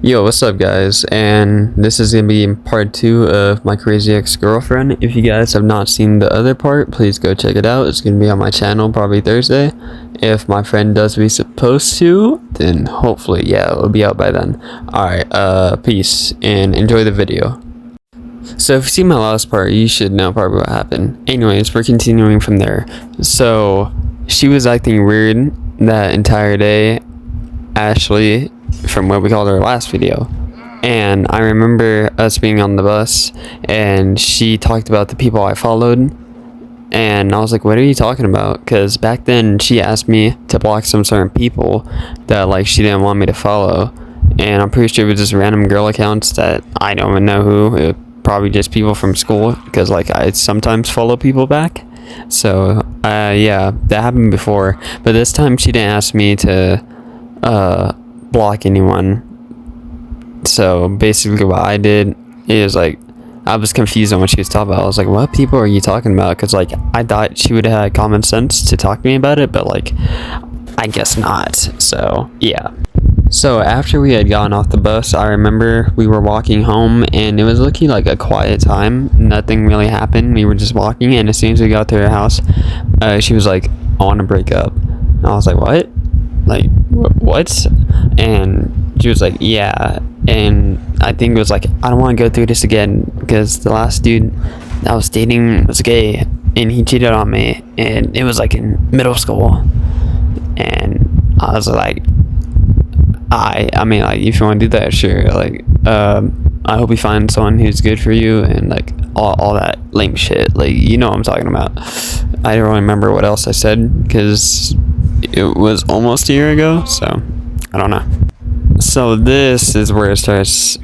Yo, what's up, guys? And this is gonna be part 2 of my crazy ex-girlfriend. If you guys have not seen the other part, please go check it out. It's gonna be on my channel probably Thursday. If my friend does what he's supposed to, then hopefully, yeah, it'll be out by then. Alright, peace and enjoy the video. So if you've seen my last part, you should know probably what happened. Anyways, we're continuing from there. So she was acting weird that entire day, Ashley, from what we called our last video. And I remember us being on the bus and she talked about the people I followed, and I was like, what are you talking about? Because back then she asked me to block some certain people that like she didn't want me to follow, and I'm pretty sure it was just random girl accounts that I don't even know who. It was probably just people from school, because like I sometimes follow people back. So yeah, that happened before, but this time she didn't ask me to block anyone. So basically what I did is like, I was confused on what she was talking about. I was like, what people are you talking about? Because like I thought she would have had common sense to talk to me about it, but like I guess not. So yeah. So after we had gotten off the bus, I remember we were walking home and it was looking like a quiet time. Nothing really happened. We were just walking, and as soon as we got to her house, she was like, I want to break up. And I was like, what? Like what? And she was like, yeah. And I think it was like, I don't want to go through this again, because the last dude I was dating was gay and he cheated on me, and it was like in middle school. And I was like, I mean, like, if you want to do that, sure. Like, I hope you find someone who's good for you, and like all that lame shit. Like, you know what I'm talking about. I don't really remember what else I said because it was almost a year ago, so I don't know. So this is where it starts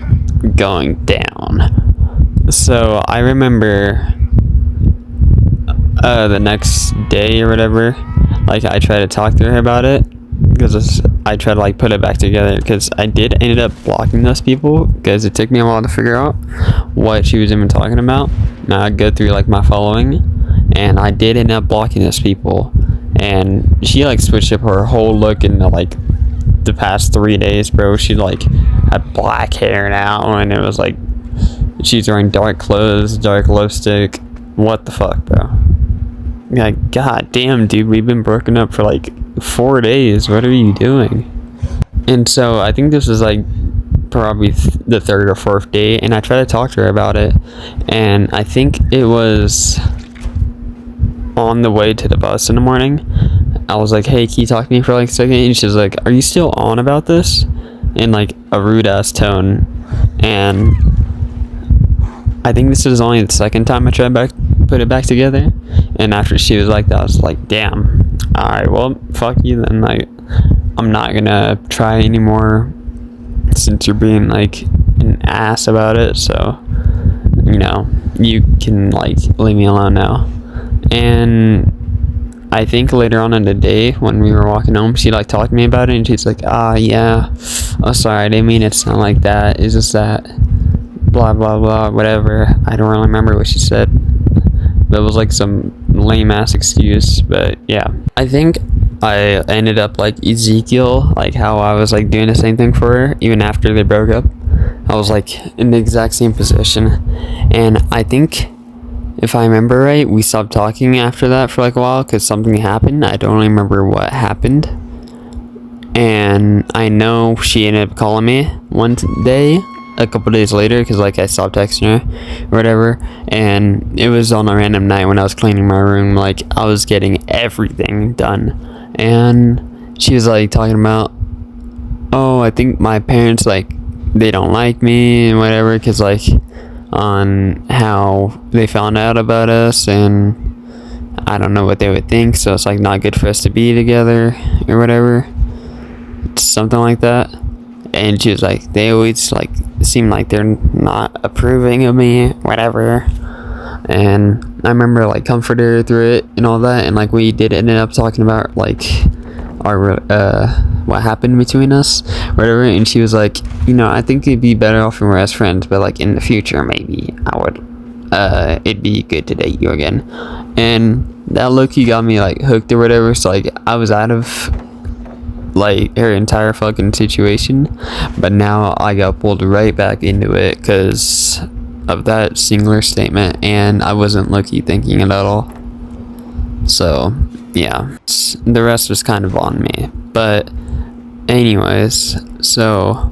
going down. So I remember the next day or whatever, like I tried to talk to her about it, because I tried to like put it back together, because I did ended up blocking those people, because it took me a while to figure out what she was even talking about. Now I'd go through like my following, and I did end up blocking those people, and she like switched up her whole look in like the past 3 days, bro. She like had black hair now, and it was like she's wearing dark clothes, dark lipstick. What the fuck, bro? Like, god damn, dude, we've been broken up for like 4 days. What are you doing? And so I think this was like probably the third or fourth day, and I tried to talk to her about it, and I think it was on the way to the bus in the morning. I was like, hey, can you talk to me for like a second? And she's like, are you still on about this? In like a rude ass tone. And I think this is only the second time I tried put it back together, and after she was like that, I was like, damn, alright, well, fuck you then. Like, I'm not gonna try anymore since you're being like an ass about it, so you know, you can like leave me alone now. And I think later on in the day when we were walking home, she like talked to me about it, and she's like, yeah, oh sorry, I didn't mean it to sound like that, it's just that blah blah blah, whatever. I don't really remember what she said. That was like some lame ass excuse, but yeah. I think I ended up like Ezekiel, like how I was like doing the same thing for her even after they broke up. I was like in the exact same position, and I think if I remember right, we stopped talking after that for like a while because something happened. I don't remember what happened, and I know she ended up calling me one day a couple days later, because like I stopped texting her or whatever, and it was on a random night when I was cleaning my room. Like, I was getting everything done, and she was like talking about, oh, I think my parents like they don't like me and whatever, because like on how they found out about us, and I don't know what they would think, so it's like not good for us to be together or whatever, something like that. And she was like, they always like seem like they're not approving of me, whatever. And I remember like comforted her through it and all that, and like we did end up talking about like our what happened between us, whatever. And she was like, you know, I think it'd be better off if we're as friends, but like in the future maybe I would it'd be good to date you again. And that look, you got me like hooked or whatever. So like I was out of like her entire fucking situation, but now I got pulled right back into it because of that singular statement, and I wasn't low-key thinking it at all. So yeah, the rest was kind of on me. But anyways, so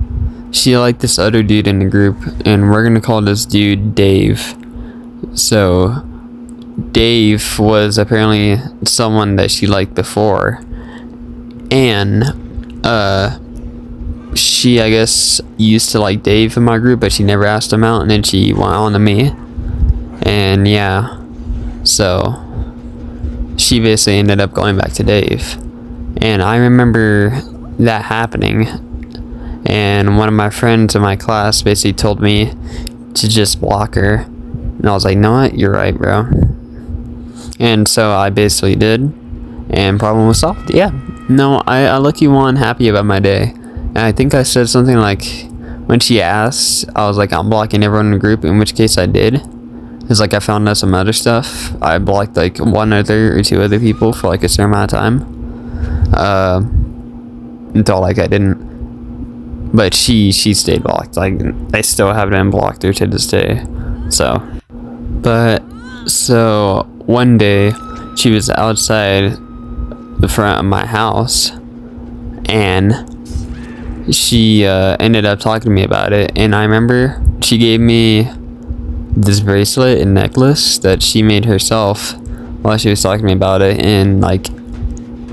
she liked this other dude in the group, and we're gonna call this dude Dave. So Dave was apparently someone that she liked before, and she, I guess, used to like Dave in my group, but she never asked him out, and then she went on to me. And yeah, so she basically ended up going back to Dave. And I remember that happening, and one of my friends in my class basically told me to just block her, and I was like, "No, what? You're right, bro." And so I basically did, and problem was solved. Yeah, no, I lucky won, happy about my day. And I think I said something like, when she asked, I was like, I'm blocking everyone in the group, in which case I did. It's like I found out some other stuff. I blocked like one other or two other people for like a certain amount of time. Until like I didn't. But she stayed blocked. Like I still haven't blocked her to this day. So one day she was outside the front of my house, and she ended up talking to me about it. And I remember she gave me this bracelet and necklace that she made herself while she was talking to me about it, and like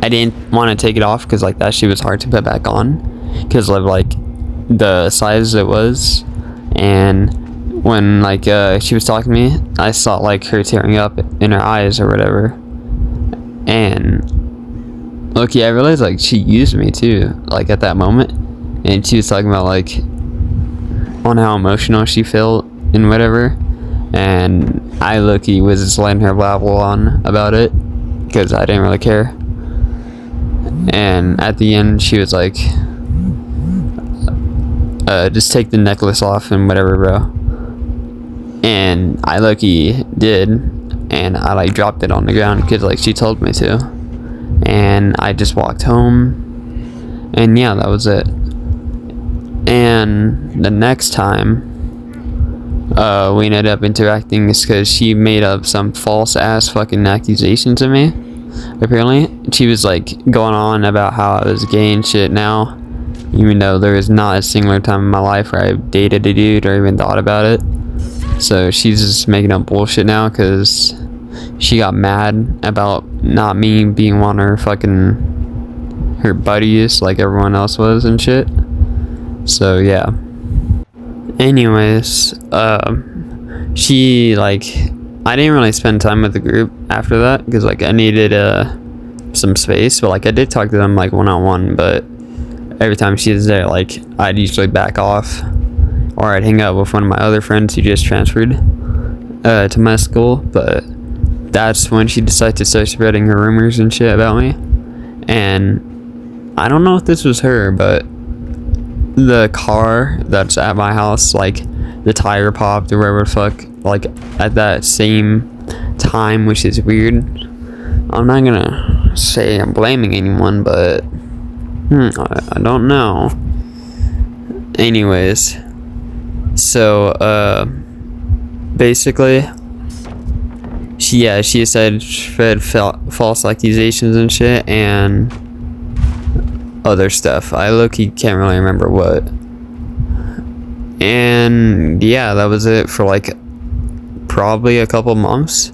I didn't want to take it off because like that shit was hard to put back on because of like the size it was. And when like she was talking to me, I saw like her tearing up in her eyes or whatever. And okay, I realized like she used me too, like at that moment. And she was talking about like on how emotional she felt and whatever. And I low-key was just letting her babble on about it because I didn't really care. And at the end she was like, just take the necklace off and whatever, bro. And I low-key did, and I like dropped it on the ground because like she told me to. And I just walked home, and yeah, that was it. And the next time we ended up interacting is because she made up some false ass fucking accusations of me. Apparently she was like going on about how I was gay and shit now, even though there was not a singular time in my life where I dated a dude or even thought about it. So she's just making up bullshit now because she got mad about not me being one of her buddies like everyone else was and shit. So yeah. Anyways, she like, I didn't really spend time with the group after that because like I needed some space, but like I did talk to them like one-on-one, but every time she was there, like I'd usually back off, or I'd hang out with one of my other friends who just transferred to my school. But that's when she decided to start spreading her rumors and shit about me. And I don't know if this was her, but the car that's at my house, like the tire popped or whatever the fuck, like at that same time, which is weird. I'm not gonna say I'm blaming anyone, but I don't know. Anyways, so basically she said spread false accusations and shit and other stuff. I low-key can't really remember what. And yeah, that was it for like probably a couple months.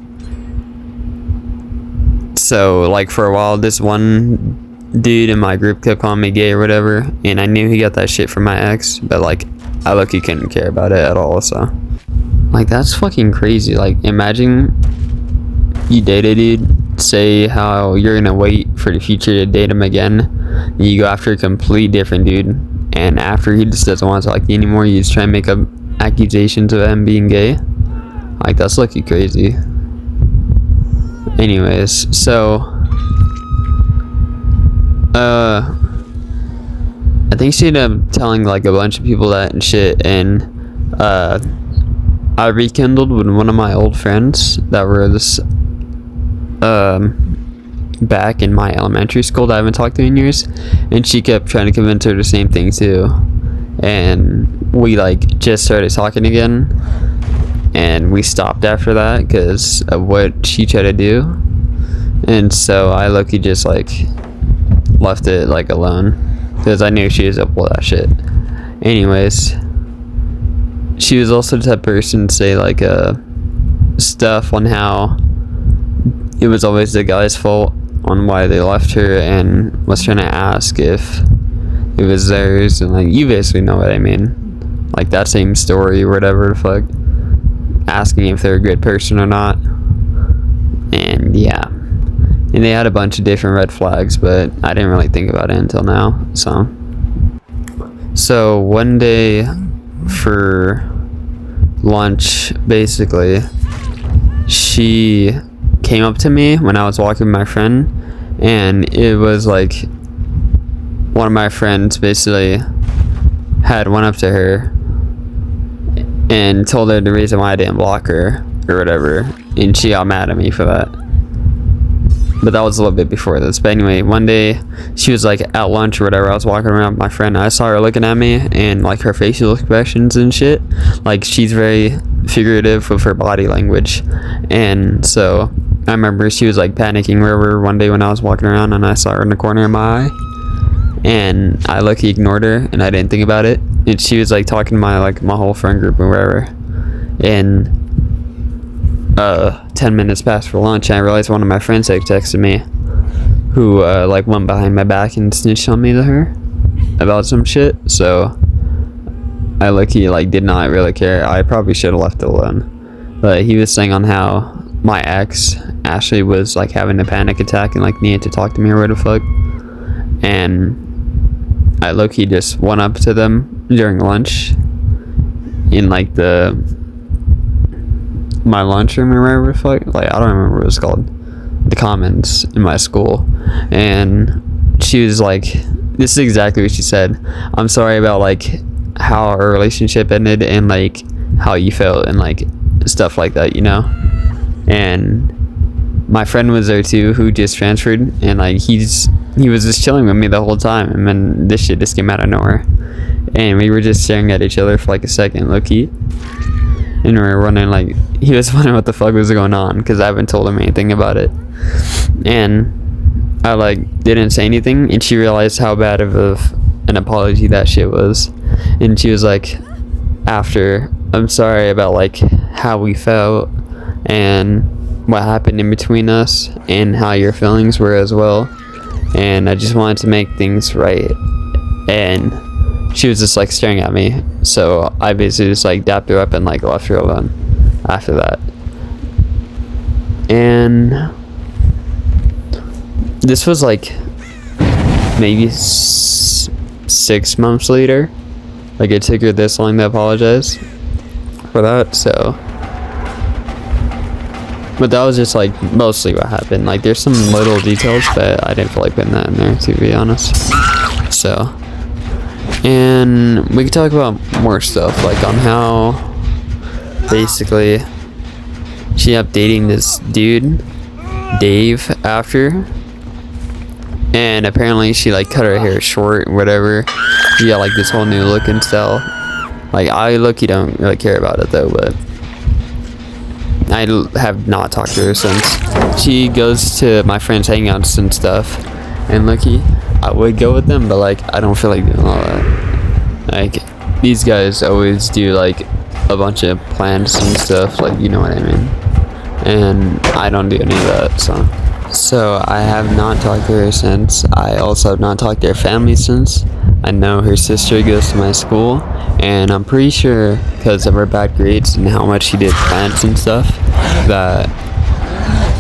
So like for a while, this one dude in my group kept calling me gay or whatever, and I knew he got that shit from my ex, but like I low-key couldn't care about it at all. So like that's fucking crazy. Like imagine you date a dude, say how you're gonna wait for the future to date him again, and you go after a complete different dude, and after he just doesn't want to talk to you anymore, you just try and make up accusations of him being gay. Like that's lucky crazy. Anyways, so I think she ended up telling like a bunch of people that and shit, and I rekindled with one of my old friends that were this back in my elementary school that I haven't talked to in years, and she kept trying to convince her the same thing too, and we like just started talking again, and we stopped after that because of what she tried to do, and so I low-key just like left it like alone because I knew she was up with that shit. Anyways, she was also the type of person to say like stuff on how it was always the guy's fault on why they left her, and was trying to ask if it was theirs, and like, you basically know what I mean, like that same story or whatever the fuck, asking if they're a good person or not. And yeah, and they had a bunch of different red flags, but I didn't really think about it until now. So one day for lunch, basically, she came up to me when I was walking with my friend, and it was like one of my friends basically had went up to her and told her the reason why I didn't block her or whatever, and she got mad at me for that. But that was a little bit before this. But anyway, one day she was like at lunch or whatever, I was walking around with my friend, I saw her looking at me, and like her facial expressions and shit, like she's very figurative with her body language, and so I remember she was like panicking wherever one day when I was walking around, and I saw her in the corner of my eye, and I luckily ignored her and I didn't think about it, and she was like talking to my whole friend group or wherever, and 10 minutes passed for lunch, and I realized one of my friends had texted me, who like went behind my back and snitched on me to her about some shit. So I lucky like did not really care. I probably should have left it alone, but he was saying on how my ex Ashley was like having a panic attack and like needed to talk to me or what the fuck, and I low-key just went up to them during lunch in like my lunchroom or whatever the fuck, like I don't remember what it was called, the commons in my school, and she was like, this is exactly what she said: I'm sorry about like how our relationship ended and like how you felt and like stuff like that, you know. And my friend was there too, who just transferred, and like he was just chilling with me the whole time, and then this shit just came out of nowhere, and we were just staring at each other for like a second, low-key, and we were wondering, like, he was wondering what the fuck was going on, because I haven't told him anything about it, and I like didn't say anything, and she realized how bad of an apology that shit was, and she was like, after, I'm sorry about like how we felt and what happened in between us and how your feelings were as well, and I just wanted to make things right. And she was just like staring at me, so I basically just like dapped her up and like left her alone after that. And this was like maybe 6 months later. Like it took her this long to apologize for that. So, but that was just like mostly what happened. Like there's some little details, but I didn't feel like putting that in there, to be honest. So, and we could talk about more stuff, like on how basically she ended up dating this dude, Dave, after, and apparently she like cut her hair short or whatever. She got like this whole new look and style. Like I look-y don't really care about it though, but I have not talked to her since. She goes to my friends' hangouts and stuff, and look-y, I would go with them, but like I don't feel like doing all that. Like these guys always do like a bunch of plans and stuff, like, you know what I mean, and I don't do any of that. So I have not talked to her since. I also have not talked to her family since. I know her sister goes to my school, and I'm pretty sure because of her bad grades and how much she did plants and stuff, that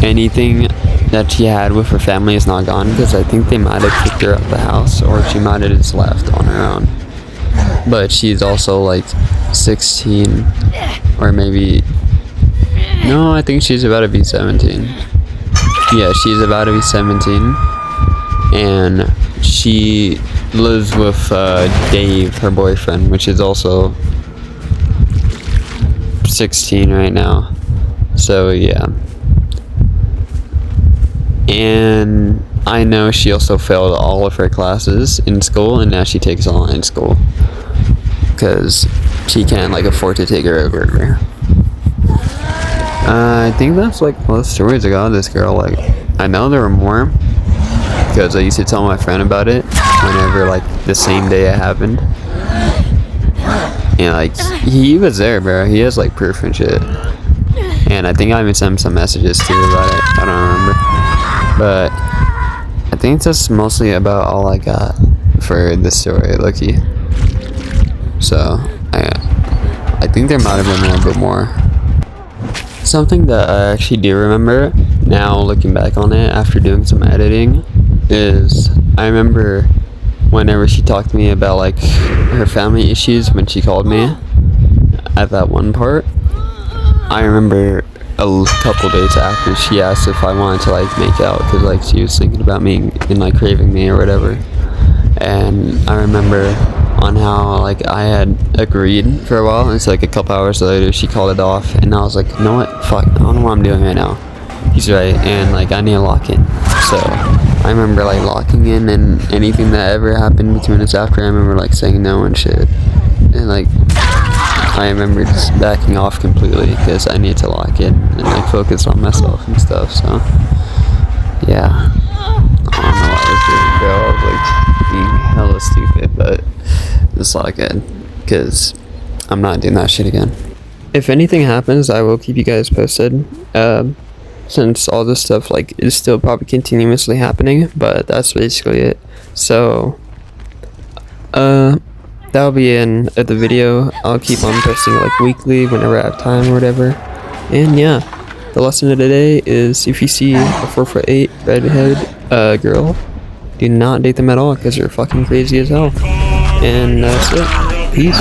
anything that she had with her family is not gone, because I think they might have kicked her out of the house, or she might have just left on her own. But she's also like 16, or maybe, no, I think she's about to be 17. Yeah, she's about to be 17, and she lives with Dave, her boyfriend, which is also 16 right now. So yeah, And I know she also failed all of her classes in school, and now she takes online school because she can't like afford to take her over. I think that's like all the stories I got of this girl. Like, I know there were more because I used to tell my friend about it whenever like the same day it happened. And like he was there, bro. He has like proof and shit. And I think I even sent him some messages too about it. I don't remember. But I think that's mostly about all I got for this story, Loki. So I think there might have been a little bit more. Something that I actually do remember now, looking back on it after doing some editing, is I remember whenever she talked to me about like her family issues when she called me at that one part. I remember a couple days after she asked if I wanted to like make out because like she was thinking about me and like craving me or whatever. And I remember on how like I had agreed for a while, and so like a couple hours later she called it off, and I was like, you know what, fuck, I don't know what I'm doing right now. He's right, and like I need to lock in. So I remember like locking in, and anything that ever happened between us after, I remember like saying no and shit. And like I remember just backing off completely because I needed to lock in and like focus on myself and stuff. So yeah, I don't know what I was doing, bro. I was like being hella stupid, but it's all good because I'm not doing that shit again. If anything happens, I will keep you guys posted. Since all this stuff like is still probably continuously happening, but that's basically it. So that'll be in the video. I'll keep on posting it like weekly whenever I have time or whatever. And yeah, the lesson of the day is if you see a 4'8" redhead girl, do not date them at all because they're fucking crazy as hell. And that's it. Peace.